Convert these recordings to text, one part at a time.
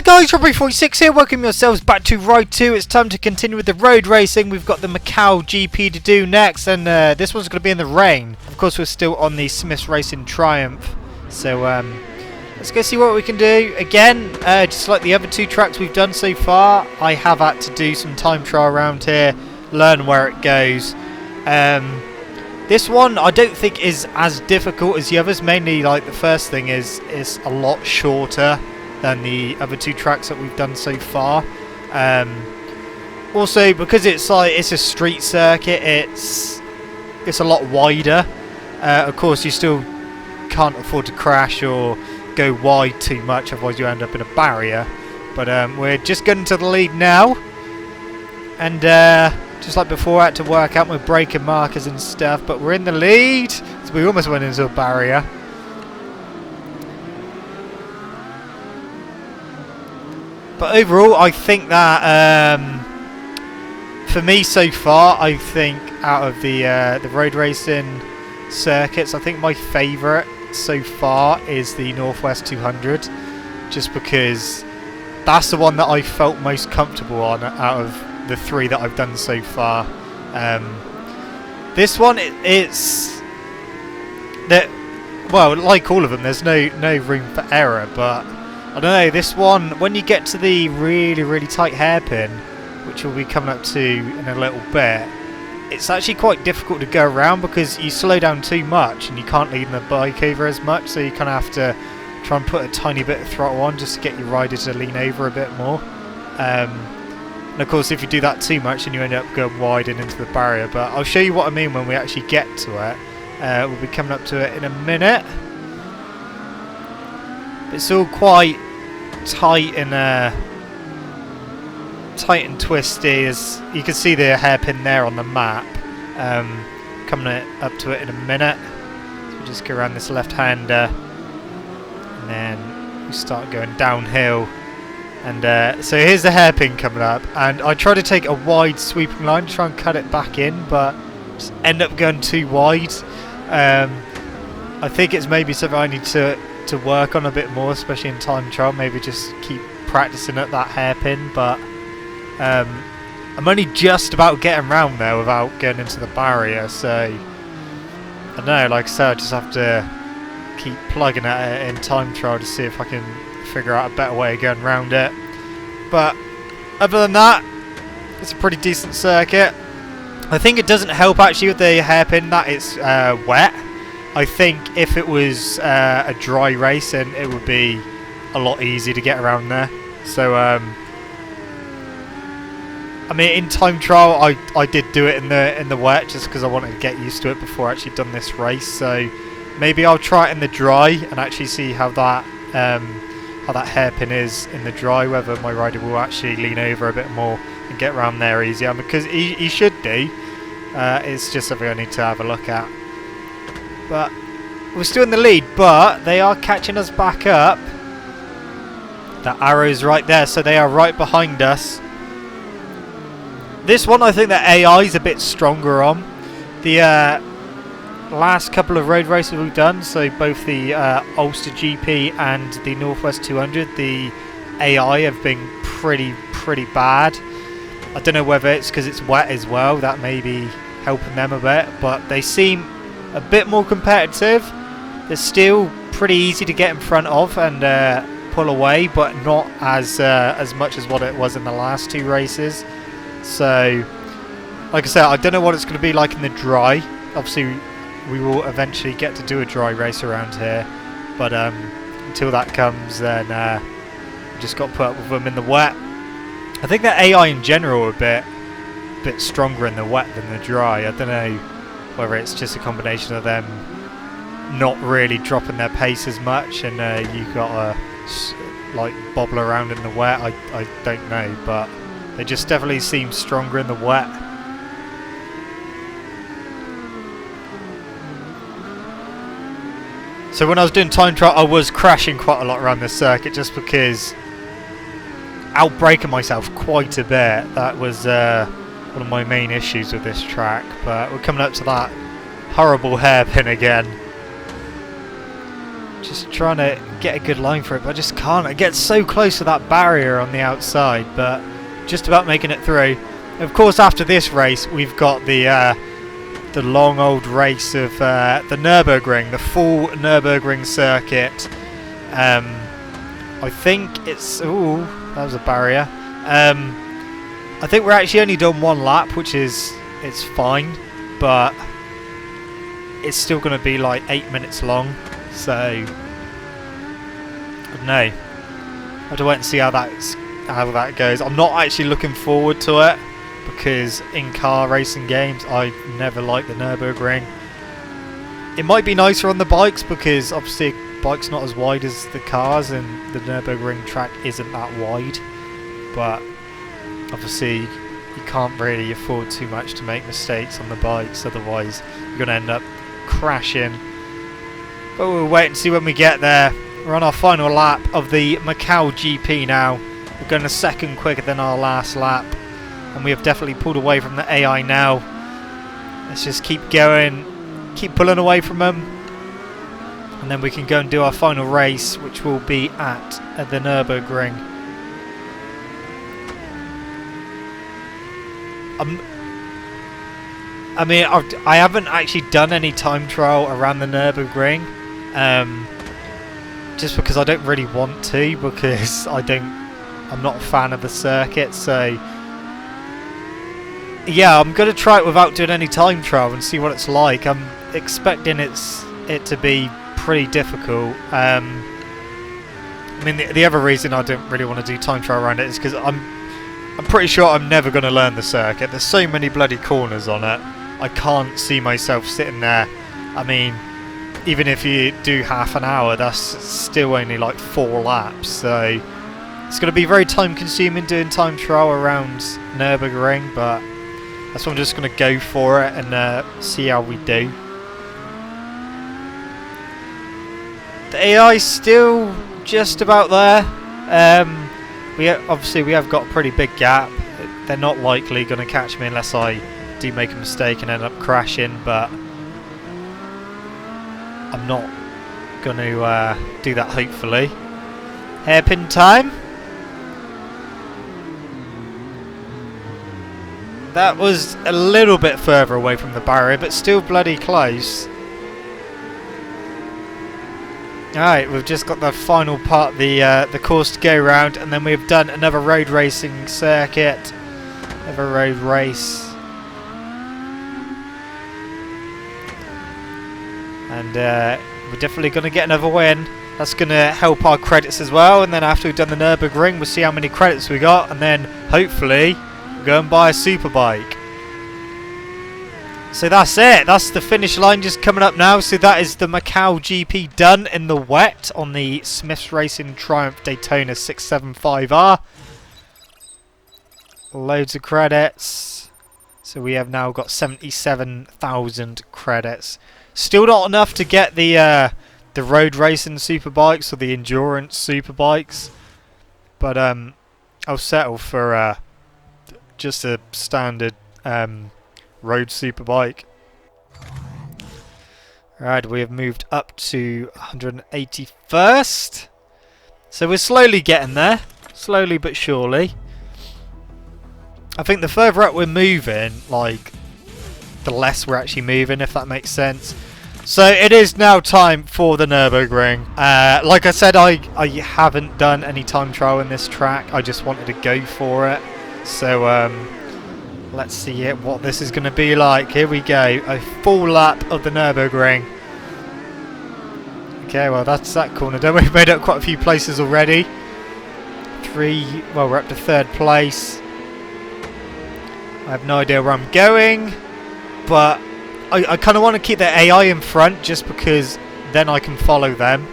guys, Nurburgring here, welcome yourselves back to Ride 2. It's time to continue with the road racing. We've got the Macau GP to do next, and this one's going to be in the rain. Of course, we're still on the Smith's Racing Triumph, so let's go see what we can do. Again, just like the other two tracks we've done so far, I have had to do some time trial around here, learn where it goes. This one I don't think is as difficult as the others, mainly like the first thing is a lot shorter than the other two tracks that we've done so far. Also, because it's a street circuit, it's a lot wider. Of course, you still can't afford to crash or go wide too much, otherwise you end up in a barrier. But we're just getting to the lead now, and just like before, I had to work out my braking markers and stuff. But we're in the lead, so we almost went into a barrier. But overall, I think that for me so far, I think out of the road racing circuits, I think my favourite so far is the Northwest 200, just because that's the one that I felt most comfortable on out of the three that I've done so far. This one, it's that, well, like all of them, there's no room for error, but I don't know, this one, when you get to the really tight hairpin, which we'll be coming up to in a little bit, it's actually quite difficult to go around because you slow down too much and you can't lean the bike over as much, so you kind of have to try and put a tiny bit of throttle on just to get your rider to lean over a bit more. And of course, if you do that too much, then you end up going wide and into the barrier. But I'll show you what I mean when we actually get to it. We'll be coming up to it in a minute. It's all quite tight and twisty, as you can see the hairpin there on the map. Coming up to it in a minute. So we just go around this left-hander, and then we start going downhill. And so here's the hairpin coming up, and I try to take a wide sweeping line to try and cut it back in, but just end up going too wide. I think it's maybe something I need to work on a bit more, especially in time trial. Maybe just keep practicing at that hairpin, but I'm only just about getting round there without getting into the barrier, so I don't know, like I said, I just have to keep plugging at it in time trial to see if I can figure out a better way of going around it. But other than that, it's a pretty decent circuit. I think it doesn't help actually with the hairpin that it's wet. I think if it was a dry race, then it would be a lot easier to get around there. So I mean, in time trial, I did do it in the wet just because I wanted to get used to it before I actually done this race. So maybe I'll try it in the dry and actually see how that hairpin is in the dry, whether my rider will actually lean over a bit more and get around there easier, because he should do. It's just something I need to have a look at. But we're still in the lead, but they are catching us back up. That arrow's right there, so they are right behind us. This one, I think the AI is a bit stronger on. The last couple of road races we've done, so both the Ulster GP and the Northwest 200, the AI have been pretty bad. I don't know whether it's because it's wet as well, that may be helping them a bit, but they seem a bit more competitive. They're still pretty easy to get in front of and pull away, but not as much as what it was in the last two races. So, like I said, I don't know what it's going to be like in the dry. Obviously, we will eventually get to do a dry race around here, but until that comes, then we just got to put up with them in the wet. I think that AI in general are a bit stronger in the wet than the dry. I don't know whether it's just a combination of them not really dropping their pace as much, and you got to like bobble around in the wet. I don't know, but they just definitely seem stronger in the wet. So when I was doing time trial, I was crashing quite a lot around this circuit just because outbraking myself quite a bit. That was one of my main issues with this track. But we're coming up to that horrible hairpin again. Just trying to get a good line for it, but I just can't. I get so close to that barrier on the outside, but just about making it through. Of course, after this race, we've got the long old race of the Nurburgring, the full Nurburgring circuit. I think it's... Ooh, that was a barrier. I think we're actually only done one lap, which is... It's fine, but it's still going to be like 8 minutes long, so... I don't know. I have to wait and see how that goes. I'm not actually looking forward to it, because in car racing games, I never like the Nürburgring. It might be nicer on the bikes, because obviously the bike's not as wide as the cars, and the Nürburgring track isn't that wide. But obviously you can't really afford too much to make mistakes on the bikes, otherwise you're going to end up crashing. But we'll wait and see when we get there. We're on our final lap of the Macau GP now. We're going a second quicker than our last lap, and we have definitely pulled away from the AI now. Let's just keep going, keep pulling away from them, and then we can go and do our final race, which will be at the Nürburgring. I mean, I haven't actually done any time trial around the Nürburgring, just because I don't really want to, because I'm not a fan of the circuit. So yeah, I'm gonna try it without doing any time trial and see what it's like. I'm expecting it to be pretty difficult. I mean, the other reason I don't really want to do time trial around it is because I'm pretty sure I'm never going to learn the circuit. There's so many bloody corners on it. I can't see myself sitting there. I mean, even if you do half an hour, that's still only like 4 laps. So it's going to be very time consuming doing time trial around Nürburgring, but that's why I'm just going to go for it and see how we do. The AI's still just about there. Obviously we have got a pretty big gap. They're not likely going to catch me unless I do make a mistake and end up crashing, but I'm not going to do that, hopefully. Hairpin time. That was a little bit further away from the barrier, but still bloody close. Alright, we've just got the final part of the course to go round, and then we've done another road racing circuit. Another road race. And we're definitely going to get another win. That's going to help our credits as well, and then after we've done the Nürburgring, we'll see how many credits we got, and then hopefully we'll go and buy a superbike. So that's it. That's the finish line just coming up now. So that is the Macau GP done in the wet on the Smiths Racing Triumph Daytona 675R. Loads of credits. So we have now got 77,000 credits. Still not enough to get the road racing superbikes or the endurance superbikes, but I'll settle for just a standard road superbike. Right, we have moved up to 181st. So we're slowly getting there. Slowly but surely. I think the further up we're moving, like, the less we're actually moving, if that makes sense. So it is now time for the Nürburgring. Like I said, I haven't done any time trial in this track. I just wanted to go for it. So let's see what this is going to be like. Here we go. A full lap of the Nürburgring. Okay, well that's that corner done. We've made up quite a few places already. Well, we're up to 3rd place. I have no idea where I'm going, but I kind of want to keep the AI in front, just because then I can follow them,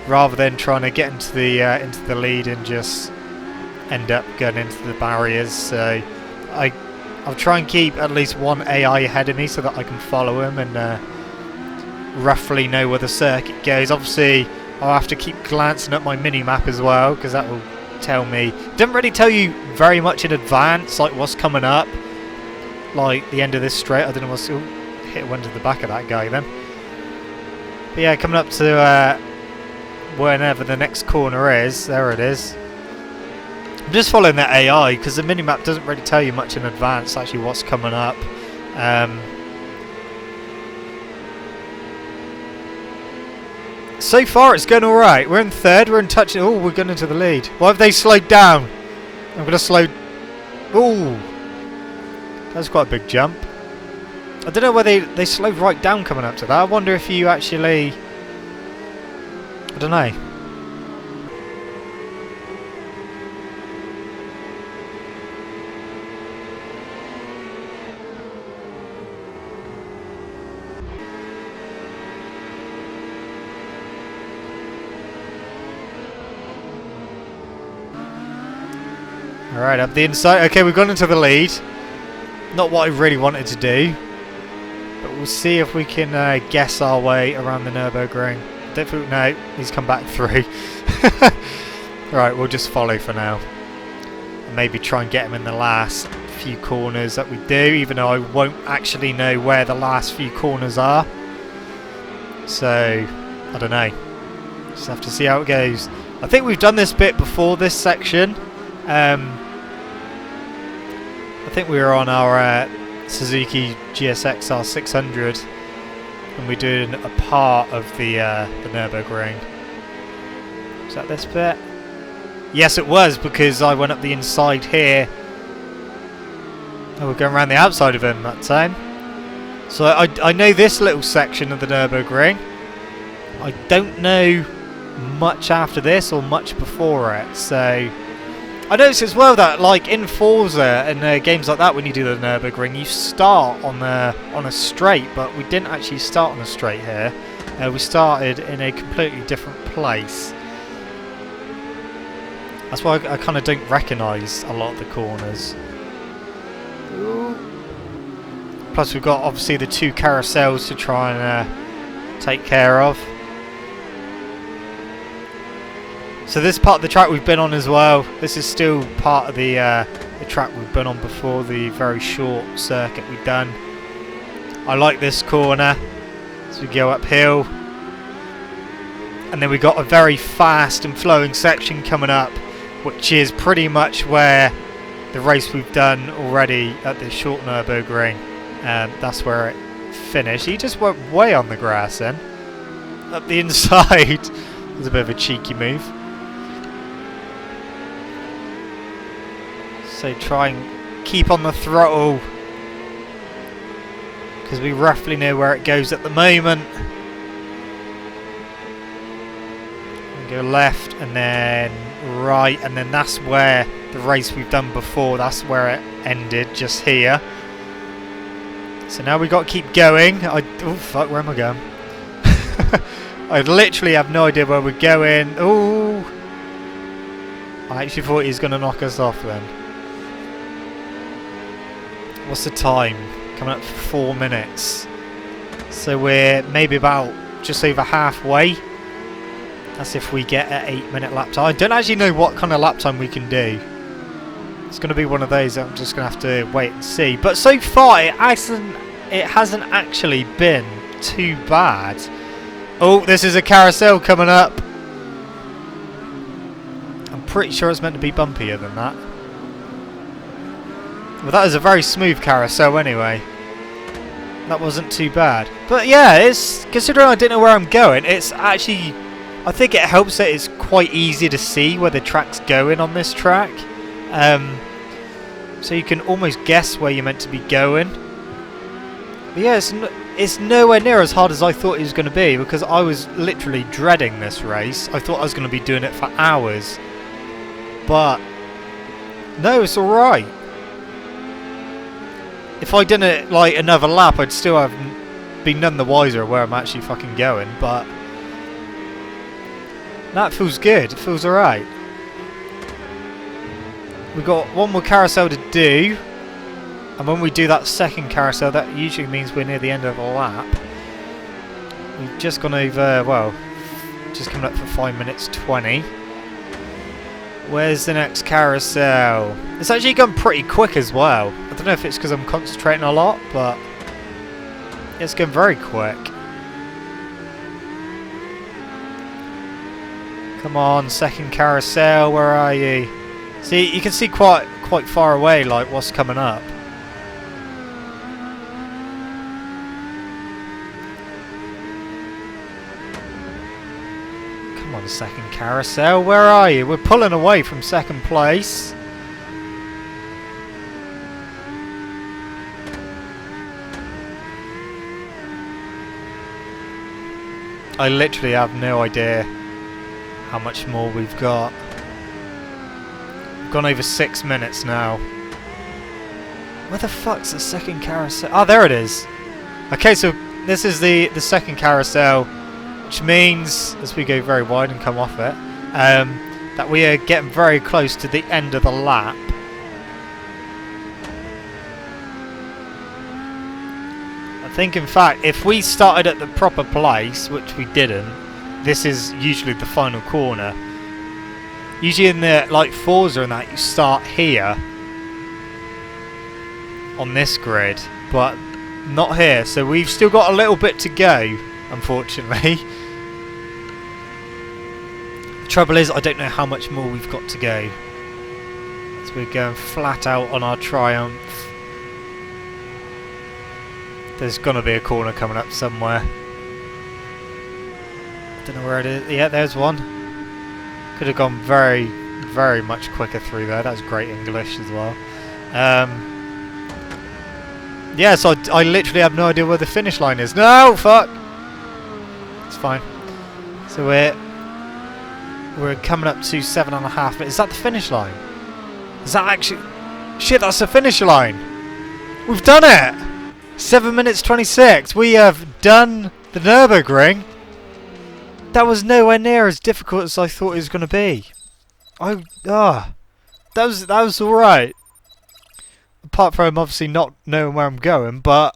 rather than trying to get into the lead and just end up going into the barriers. So I'll try and keep at least one AI ahead of me so that I can follow him and roughly know where the circuit goes. Obviously I'll have to keep glancing at my mini-map as well, because that will tell me. It doesn't really tell you very much in advance, like what's coming up, like the end of this straight. I don't know what's... Ooh, hit one to the back of that guy then. But yeah, coming up to whenever the next corner is. There it is. I'm just following that AI because the minimap doesn't really tell you much in advance actually what's coming up. So far it's going alright. We're in third, we're in touch. Oh, we're going into the lead. Why have they slowed down? I'm going to slow... Ooh. That's quite a big jump. I don't know whether they slowed right down coming up to that. I wonder if you actually... I don't know. Alright, up the inside. Okay, we've gone into the lead. Not what I really wanted to do. But we'll see if we can guess our way around the Nurburgring. Don't think, no, he's come back through. Right, we'll just follow for now. And maybe try and get him in the last few corners that we do, even though I won't actually know where the last few corners are. So, I don't know. Just have to see how it goes. I think we've done this bit before this section. I think we were on our Suzuki GSX-R 600 and we're doing a part of the Nurburgring. Was that this bit? Yes, it was, because I went up the inside here. Oh, we're going around the outside of him that time. So I know this little section of the Nurburgring. I don't know much after this or much before it, so... I noticed as well that, like in Forza and games like that, when you do the Nurburgring, you start on a straight, but we didn't actually start on a straight here. We started in a completely different place. That's why I kind of don't recognise a lot of the corners. Ooh. Plus, we've got obviously the two carousels to try and take care of. So this part of the track we've been on as well. This is still part of the track we've been on before, the very short circuit we've done. I like this corner as we go uphill. And then we got a very fast and flowing section coming up, which is pretty much where the race we've done already at the short Nürburgring. That's where it finished. He just went way on the grass then. Up the inside. It was a bit of a cheeky move. So try and keep on the throttle, because we roughly know where it goes at the moment. And go left and then right, and then that's where the race we've done before, that's where it ended, just here. So now we got to keep going. Oh fuck, where am I going? I literally have no idea where we're going. Oh, I actually thought he was going to knock us off then. What's the time? Coming up for 4 minutes. So we're maybe about just over halfway. That's if we get an 8-minute lap time. I don't actually know what kind of lap time we can do. It's going to be one of those that I'm just going to have to wait and see. But so far it hasn't actually been too bad. Oh, this is a carousel coming up. I'm pretty sure it's meant to be bumpier than that. Well, that was a very smooth carousel anyway. That wasn't too bad. But yeah, it's, considering I didn't know where I'm going, it's actually, I think it helps that it's quite easy to see where the track's going on this track. So you can almost guess where you're meant to be going. But yeah, it's nowhere near as hard as I thought it was going to be, because I was literally dreading this race. I thought I was going to be doing it for hours. But no, it's alright. If I didn't like another lap, I'd still have been none the wiser where I'm actually fucking going, but that feels good. It feels alright. We've got one more carousel to do, and when we do that second carousel, that usually means we're near the end of a lap. We've just gone over, well, just coming up for 5 minutes 20. Where's the next carousel? It's actually gone pretty quick as well. I don't know if it's because I'm concentrating a lot, but it's gone very quick. Come on, second carousel, where are you? See, you can see quite far away, like, what's coming up. Come on, second carousel, where are you? We're pulling away from second place. I literally have no idea how much more we've got. We've gone over 6 minutes now. Where the fuck's the second carousel? Oh, there it is. Okay, so this is the second carousel, which means, as we go very wide and come off it, that we are getting very close to the end of the lap. I think, in fact, if we started at the proper place, which we didn't, this is usually the final corner. Usually in the, like, Forza and that, you start here on this grid, but not here. So we've still got a little bit to go, unfortunately. The trouble is, I don't know how much more we've got to go. So we're going flat out on our Triumph. There's gonna be a corner coming up somewhere. I don't know where it is. Yeah, there's one. Could have gone very, very much quicker through there. That was great English as well. Yeah, so I literally have no idea where the finish line is. No, fuck. It's fine. So we're coming up to 7.5. Is that the finish line? Is that actually? Shit, that's the finish line. We've done it. 7 minutes 26. We have done the Nurburgring. That was nowhere near as difficult as I thought it was going to be. That was all right. Apart from obviously not knowing where I'm going, but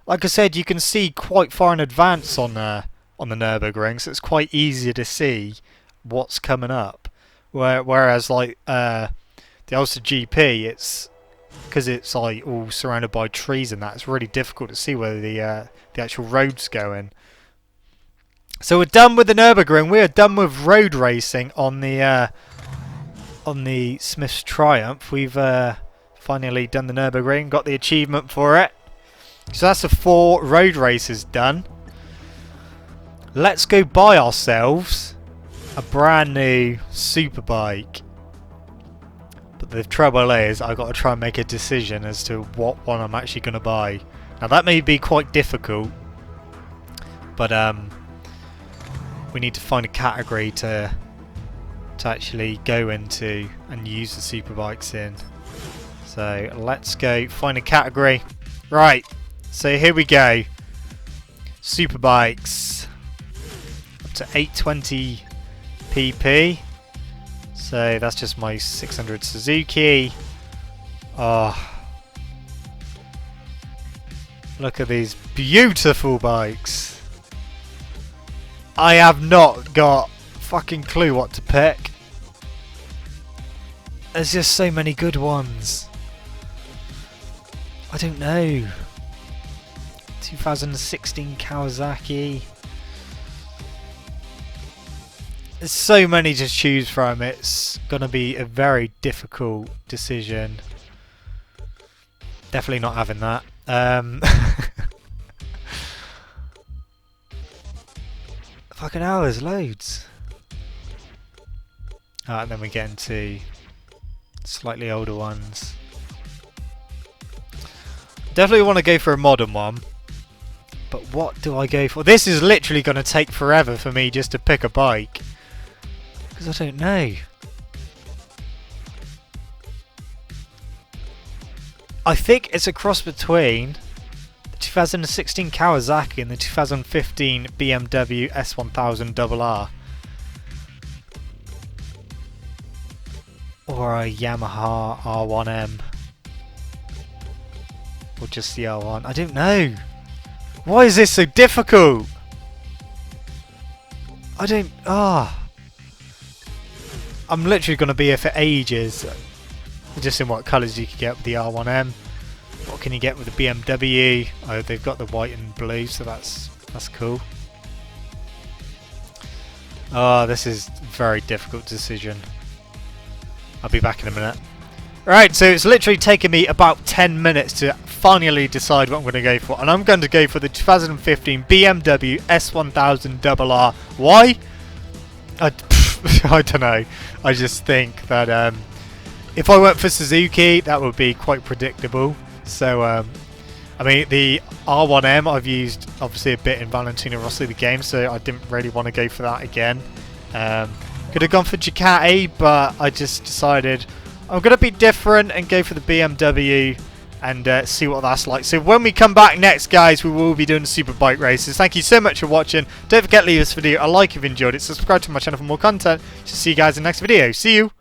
like I said, you can see quite far in advance on the Nurburgring, so it's quite easy to see what's coming up. Whereas like the Ulster GP, it's because it's like all surrounded by trees and that, it's really difficult to see where the actual road's going. So we're done with the Nurburgring. We are done with road racing on the Smith's Triumph. We've finally done the Nurburgring, got the achievement for it. So that's the 4 road races done. Let's go buy ourselves a brand new superbike. But the trouble is, I've got to try and make a decision as to what one I'm actually going to buy. Now that may be quite difficult, but we need to find a category to actually go into and use the superbikes in. So let's go find a category. Right, so here we go. Superbikes up to 820 pp. So that's just my 600 Suzuki. Oh, look at these beautiful bikes. I have not got a fucking clue what to pick. There's just so many good ones. I don't know. 2016 Kawasaki. There's so many to choose from. It's gonna be a very difficult decision. Definitely not having that. Fucking hell, there's loads. And then we get into slightly older ones. Definitely want to go for a modern one. But what do I go for? This is literally going to take forever for me just to pick a bike. Because I don't know. I think it's a cross between the 2016 Kawasaki and the 2015 BMW S1000RR. Or a Yamaha R1M. Or just the R1. I don't know. Why is this so difficult? I don't... I'm literally going to be here for ages. Just in what colours you can get with the R1M. What can you get with the BMW? Oh, they've got the white and blue, so that's cool. Oh, this is a very difficult decision. I'll be back in a minute. Right, so it's literally taken me about 10 minutes to finally decide what I'm going to go for. And I'm going to go for the 2015 BMW S1000RR. Why? I don't know. I just think that if I went for Suzuki, that would be quite predictable. So, I mean, the R1M I've used obviously a bit in Valentino Rossi the game, so I didn't really want to go for that again. Could have gone for Ducati, but I just decided I'm going to be different and go for the BMW and see what that's like. So when we come back next, guys, we will be doing superbike races. Thank you so much for watching. Don't forget to leave this video a like if you enjoyed it. Subscribe to my channel for more content. See you guys in the next video. See you.